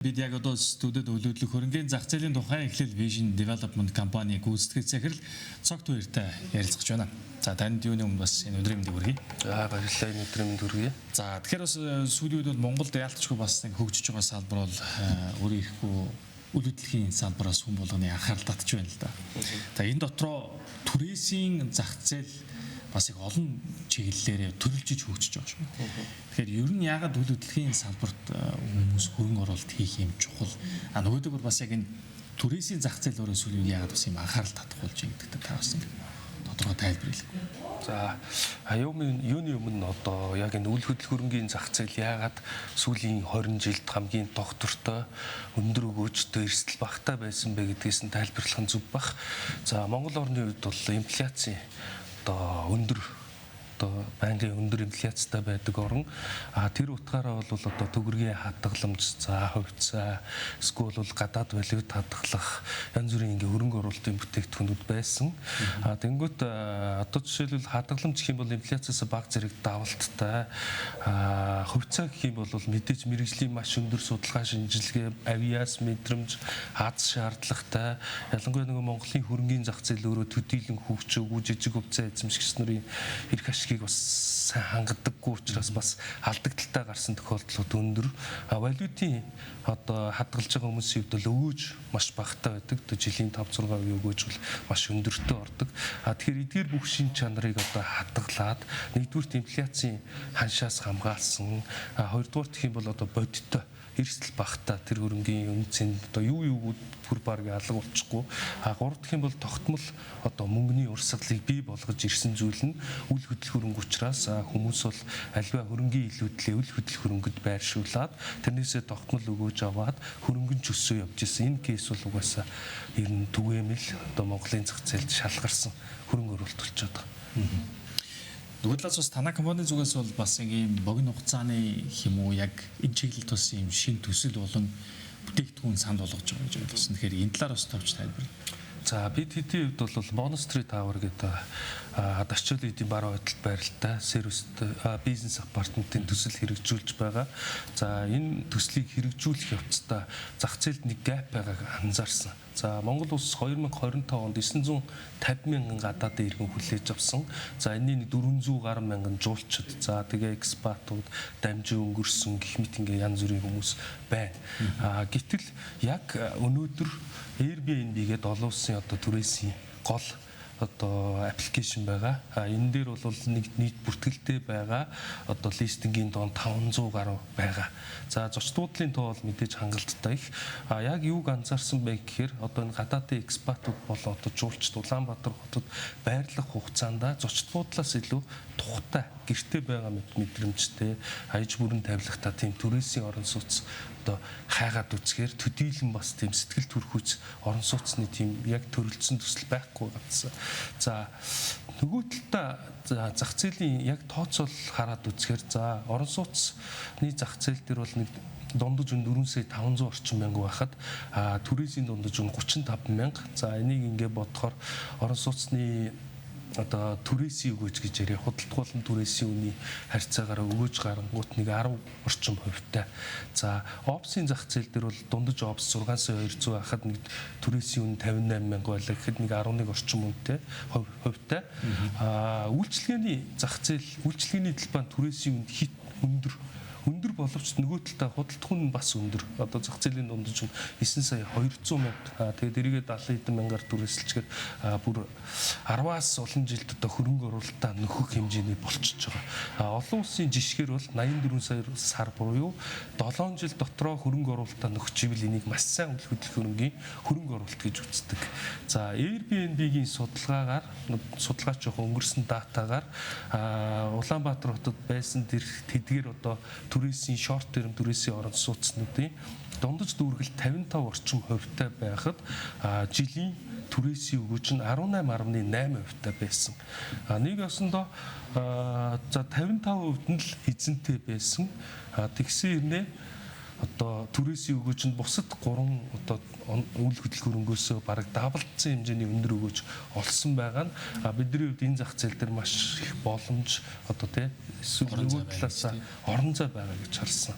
Бид яг одоо студид өлөөдлөх хөрөнгөний зах зээлийн тухай эхлэл Vision Development компани гүйцэтгэх захирал Цогт хоёртай ярилцах гэж байна. За танд юуны өмнө бас энэ өдрийн мэндийг хүргэе. За баярлалаа, энэ өдрийн мэнд хүргэе. За тэгэхээр бас сүүлийн үед бол Монголд яалтчгүй бас нэг хөгжиж байгаа салбар бол өөрийн ирэхгүй үйл хөдлөлийн салбараас хүн болгоны анхаарал татж байна л да. За энэ дотроо түрээсийн зах зээл бас их олон чиглэлээр төрөлжиж хөгжиж байгаа шүү. Тэгэхээр ер нь яагаад үйл хөдлөлийн салбарт хүмүүс хөрөнгө оруулалт хийх юм чухал. Нөгөөдөг бол бас яг энэ түрээсийн зах зээл өөрөө сүүлийн яагаад бас юм анхаарал татах болж байгаа гэдэгт та бас тодорхой тайлбарлая. За юуны өмнө одоо яг энэ үйл хөдлөх хөрөнгөний зах зээл яагаад сүүлийн 20 жилд хамгийн доктортой өндөр өгөөжтэй эрсдэл багтаа байсан бэ гэдгээс нь тайлбарлах нь зөв бах. За Монгол орны үед бол инфляци одоо өндөр одоо байнгын өндөр инфляцтай байдаг орн. Тэр утгаараа бол одоо төгрөгийн хадгаламж, за хувьцаа, эсвэл бол гадаад валют хадгалах янз бүрийн ингээ хөрөнгө оруулалтын бүтээгдэхүүнүүд байсан. Тэнгүүт одоо жишээлбэл хадгаламж гэх юм бол инфляциас бага зэрэг давалттай. Хувьцаа гэх юм бол мэдээж мэрэгжлийн маш өндөр судалгаа шинжилгээ, авиас мэдрэмж, аз шаардлагатай. Ялангуяа нөгөө Монголын хөрөнгөний зах зээл өөрөө төдийлөн хөгжөөгүй, жижиг хувьцаа эзэмшигч нарын эрх ашиг бас сайн хангадаггүй учраас бас алдагдaltaй гарсан тохиолдлууд өндөр. Валютын одоо хадгалж байгаа хүмүүсийн хувьд бол өгөөж маш багатай байдаг. Одоо жилийн 5-6% өгөөж бол маш өндөртөө ордог. Тэгэхээр эдгээр бүх шин чанарыг одоо хадгалаад нэгдүгürt инфляцийн ханшаас хамгаалсан, хоёрдугаар гэх юм бол одоо бодиттой эрсдэл багтаа тэр хөрөнгөний үнцэн одоо юу бүр баг алга болчихгүй. Гурав дахь юм бол тогтмол одоо мөнгөний урсгалыг бий болгож ирсэн зүйл нь үйл хөдлөх хөрөнгө учраас хүмүүс бол альва хөрөнгөний илүүдлээ үйл хөдлөх хөрөнгөд байршуулад тэрнээсээ тогтмол өгөөж аваад хөрөнгөн ч өсөө явж исэн. Энэ кейс бол угаасаа ер нь түгээмэл одоо Монголын зах зээлд шалгарсан хөрөнгө оруулалт болчиход байгаа. Нөгөө талаас бас танай компани зүгээс бол бас ийм богино хугацааны хэм үү яг энэ чиглэлд бас ийм шин төсөл болон бүтээгдэхүүн санд болгож байгаа гэж ойлгосон. Тэгэхээр энэ талаар бас товч тайлбарлая. За бид хэдийн хувьд бол Monastery Tower гэдэг дашчил эдийн баруун хойдолд байралтай сервис бизнес апартментын төсөл хэрэгжүүлж байгаа. За энэ төслийг хэрэгжүүлэх явцдаа зах зээлд нэг гэп байгааг анзаарсан. За Монгол улс 2025 онд 950 мянган гадаадын иргэн хүлээж авсан. За энэний 400 гаруй мянган жуулчид, за тэгээ экспатууд, дамжин өнгөрсөн гэх мэт ингээ янз бүрийн хүмүүс байна. Гэтэл яг өнөөдөр Airbnb-гээд олон улсын одоо түрээсийн гол одоо аппликейшн байгаа. Энэ дээр бол нэг нийт бүртгэлтэй байгаа. Одоо листингийн доон 500 гаруй байгаа. За зочд буудлын тоо бол мэдээж хангалттай их. Яг юуг анзаарсан бэ гэхээр одоо энэ гадаадын экспатууд болон одоо жуулчд Улаанбаатар хотод байрлах хугацаанд зочд буудлаас илүү тухтай гэртээ байгаа мэдрэмжтэй аяж бүрэн тавилгатай тийм түрээсийн орон сууц одоо хайгаад үзэхээр төдийлөн бас тийм сэтгэл төрхүйц орон сууцны тийм яг төрөлцсөн төсөл байхгүй гацсан. За нөгөө талдаа зах зээлийн яг тооцоол хараад үзэхээр за орон сууцны зах зээл дээр бол нэг дундаж 4 сая 500 орчим мянга байхад түрээсийн дундаж 35 мянга. За энийг ингээ бодохоор орон сууцны одоо түрээсийн өгөөж гэж ярив худалдуулан түрээсийн үний харьцаагаар өгөөж гарангуут нэг 10 орчим хувьтай. За опсын зах зээл дээр бол дундаж опс 6 сая 200 байхад нэг түрээсийн үн 58 мянга байлаа гэхэд нэг 11 орчим үнэтэй хувьтай. Үйлчлэгээний зах зээл үйлчлэгээний талбай түрээсийн үн хит өндөр боловч нөгөө талдаа худалдахуун нь бас өндөр. Одоо зах зээлийн дундаж 9 сая 200 мянга. Тэгээд эргээд 70 хэдэн мянгаар түрээсэлчгээр бүр 10-аас олон жилд одоо хөрөнгө оруулалтаа нөхөх хэмжээний болчихж байгаа. Олон улсын жишгээр бол 84 сая сар буюу 7 жил дотроо хөрөнгө оруулалтаа нөхчихвэл энийг маш сайн үйл хөдлөх хөрөнгөний хөрөнгө оруулалт гэж үздэг. За Airbnb-гийн судалгаач өнгөрсөн датагаар Улаанбаатар хотод байсан тэдгээр одоо түрээсийн шорт терм түрээсийн орон сууцнуудын дундаж дүүргэл 55 орчим хувьтай байхад жилийн түрээсийн өгөөж нь 18.8% байсан. Нэг осондоо за 55% нь л эзэнтэй байсан. Тэгсэн хэрнээ одоо түрээсийн өгөөж нь бусад 3 одоо үйл хөдөлгөөрөнгөөсөө бараг давалцсан хэмжээний өндөр өгөөж олсон байгаа нь бидний хувьд энэ зах зээл дээр маш их боломж одоо тий эсвэл нөгөө талаас орон зай байгаа гэж харсан.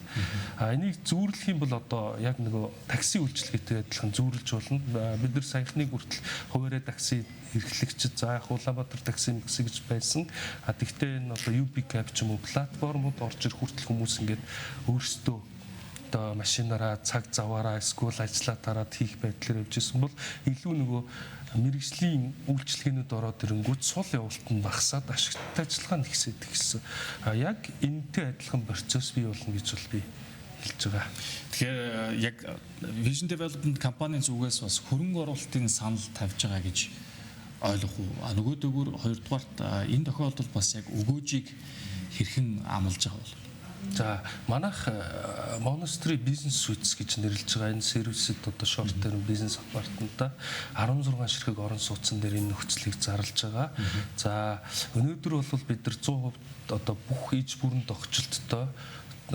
Энийг зүүрлэх юм бол одоо яг нөгөө такси үйлчилгээтэй адилхан зүүрлж болно. Бид нар саяхныг хүртэл хуваарь такси эрхлэгчид за яг Улаанбаатар такси мэгс гэж байсан. Тэгтээ энэ одоо UB Cab ч юм уу платформуд орж ирэх хүртэл хүмүүс ингээд өөрсдөө одоо машинаараа цаг заваараа эсвэл ажиллаа тараад хийх байдлаар явж исэн бол илүү нөгөө мэрэгжлийн үйлчлэгээнүүд ороод ирэнгүүт сул явуулт нь багасаад ашигтай ажиллагаа нэгсээд гисэн. Яг энэтэй адилхан процесс бий болно гэж бол би хэлж байгаа. Тэгэхээр яг Vision Development компанийн зүгээс бас хөрөнгө оруулалтын санал тавьж байгаа гэж ойлгох уу? Нөгөөдөөгөр хоёрдугаарт энэ тохиолдолд бас яг өгөөжийг хэрхэн амлаж байгаа бол? За манайх Monastery Business Suites гэж нэрлэж байгаа энэ сервисэд одоо short term бизнес апартментаа 16 ширхэг орон сууцсан дээр энэ нөхцөлийг зарлж байгаа. За өнөөдөр бол бид нар 100% одоо бүх иж бүрэн тогтчлолттой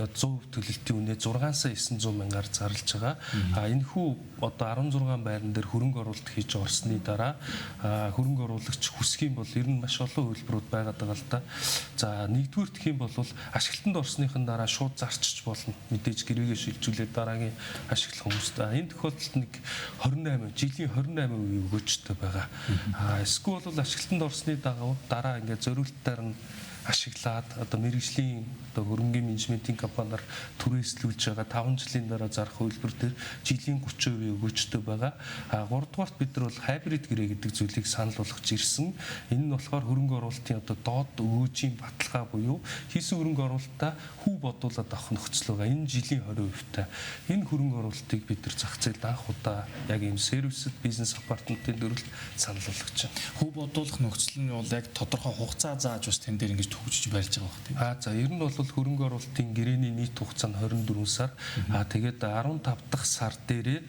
100% төлөлтийн үнэ 6,900 мянгаар зарлж байгаа. Энэхүү одоо 16 байран дээр хөрөнгө оруулалт хийж орсны дараа хөрөнгө оруулагч хүсэх юм бол ер нь маш олон хөлбөрүүд байгаад байгаа л да. За нэгдүгээр гэх юм бол ашиглалтанд орсныхын дараа шууд зарчиж болно. Мэдээж гэрээгээ шилжүүлээд дараагийн ашиглах хүмүүст. Энэ тохиолдолд нэг 28 жилийн 28% өгөөжтэй байгаа. Эсвэл бол ашиглалтанд орсны дараа ингээд зориултаар нь ашиглаад одоо мэрэгжлийн одоо хөрөнгөний менежментийн компаниар түрээслүүлж байгаа 5 жилийн дараа зарах хөлбөр дээр жилийн 30% өгөөжтэй байгаа. 3 дугаарт бид нар бол хайбрид гэрээ гэдэг зүйлийг санал болгож ирсэн. Энэ нь болохоор хөрөнгө оруулалтын одоо доод өгөөжийн баталгаа буюу хийсэн хөрөнгө оруулалтаа хүү бодуулаад авах нөхцөл байгаа. Энэ жилийн 20%-тай. Энэ хөрөнгө оруулалтыг бид нар зах зээлд анх удаа яг энэ сервисэд бизнес апартментын дөрөлд санал болгож байна. Хүү бодуулах нөхцөл нь бол яг тодорхой хугацаа зааж бас тэн дээр ингэж төгсөж барьж байгаа хэрэг тийм. За ер нь бол хөрөнгө оруулалтын гэрээний нийт хугацаа нь 24 сар. Тэгээд 15 дахь сар дээрээ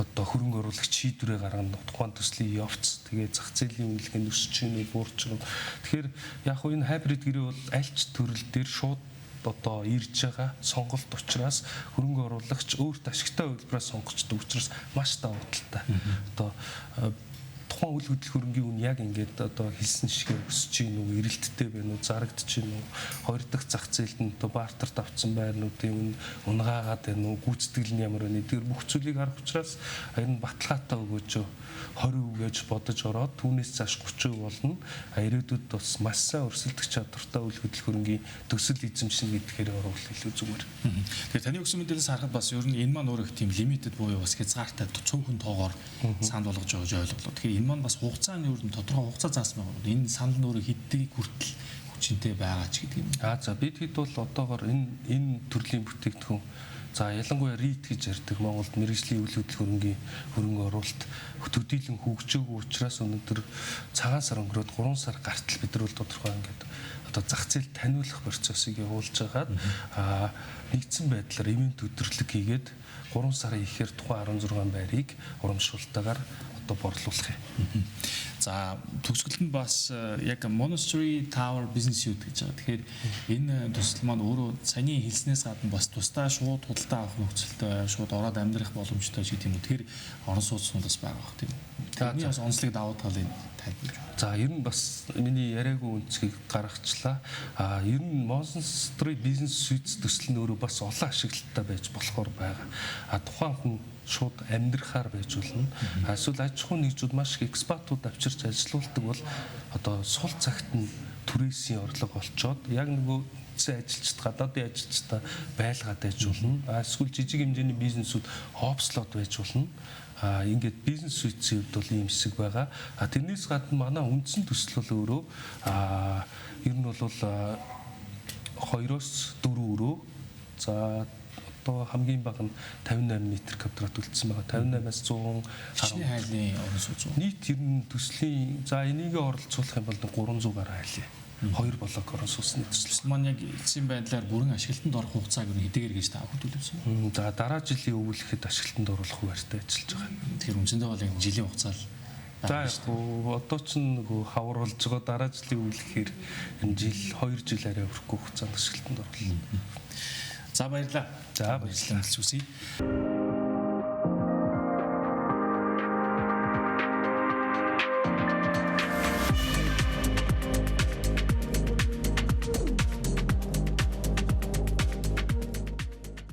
одоо хөрөнгө оруулагч шийдвэрээ гаргана тухайн төслийн явц тэгээд зах зээлийн үнэлгээнд өсөж ийн буурч байгаа. Тэгэхээр яг хөө энэ хайбрид гэрээ бол аль ч төрөл дээр шууд одоо ирж байгаа сонголт учраас хөрөнгө оруулагч өөрт ашигтай үйлдвэрээ сонгочдөг учраас маш давуу талтай. Одоо тухайн үйл хөдлөх хөрөнгийн үн яг ингээд одоо хэлсэн шигээр өсөж ийн үү, эрэлттэй байна уу, зарагдаж ийн үү, хоёр дахь зах зээлд нь одоо бартер тавцсан байрнуудын үн унгаагаад байна уу, гүйцэтгэл нь ямар байна. Тэр бүх зүйлийг харах учраас энэ баталгаатай өгөөж 20% гэж бодож ороод түүнээс цааш 30% болно. Ирээдүйд бас маш сайн өрсөлдөх чадвартай үйл хөдлөх хөрөнгийн төсөл эзэмшнэ гэдгээр оруулах илүү зүгээр. Тэгэхээр таны өгсөн мэдээлэлээс харахад бас ер нь энэ маань өөрөө тийм лимитэд буюу бас хязгаартай цөөхөн тоогоор санал болгож байгаа гэж ойлголоо. Тэгэхээр энэ маань бас хугацааны ер нь тодорхой хугацаа заасан байгаа. Энэ санал нь өөрөө хэдийг хүртэл хүчинтэй байгаа ч гэдэг юм. За бид хэд бол одоогоор энэ төрлийн бүтээгдэхүүн за ялангуяа REIT гэж ярьдаг Монголд мэрэгжлийн үйл хөдлөх хөрөнгийн хөрөнгө оруулалт төдийлөн хөгжөөгүй учраас өнөөдөр цагаан сар өнгөрөөд 3 сар гартал бид нар бол тодорхой ингээд одоо зах зээл таниулах процессыг явуулж хагаад нэгдсэн байдлаар ивент өдрлөг хийгээд 3 сарын ихээр тухайн 16 байрыг урамшуултаагаар одоо борлуулах юм. За төгсгөлд нь бас яг Monastery Tower Business Suite гэж байгаа. Тэгэхээр энэ төсөл маань өөрөө саяны хэлснээс гадна бас тусдаа шууд худалдаа авах нөхцөлтэй, шууд ороод амьдрах боломжтой ч гэдэг юм уу. Тэгэхээр орон сууцнууд бас байгаа бах тийм. Тэрний бас онцлог давуу талыг тайлбарлаж байна. За ер нь бас миний яриагүй үнцгийг гаргачлаа. Ер нь Monastery Business Suite төсөл нь өөрөө бас олон ашиглалттай байж болохоор байгаа. Тухайн хүн шууд амьдрахаар байж болно. Эсвэл аж ахуйн нэгжүүд маш их экспатууд авчирч ажилуулдаг бол одоо сул цагт нь түрээсийн орлого олцоод яг нөгөө ажилчид гадаадын ажилчдаа байлгаад байж болно. Эсвэл жижиг хэмжээний бизнесүүд опслоод байж болно. Ингээд бизнес суйцийн хувьд бол ийм хэсэг байгаа. Тэрнээс гадна манай үндсэн төсөл бол өөрөө ер нь бол 2-4 өрөө. За одоо хамгийн бага нь 58 метр квадрат үлдсэн байгаа. 58-аас 100 хичнээн хайлын орон сууц. Нийт ер нь төслийн за энийг оролцуулах юм бол 300 гаруй хайлаа. 2 блок орон сууцны төсөл. Маань яг эцсийн байдлаар бүрэн ашиглалтанд орох хугацааг нь хэдийгээр гэж та хөтөлөвсөн. За дараа жилийн өвлөхөд ашиглалтанд оруулах хуваарьтай ажиллаж байгаа. Тэгэхээр үндсэндээ бол яг жилийн хугацаа л за одоо ч нөгөө хавар болж байгаа дараа жилийн өвлөхээр энэ жил 2 жил арай өрөхгүй хугацаанд ашиглалтанд оруулах. За баярлалаа. За баярлалаа. Хүсье.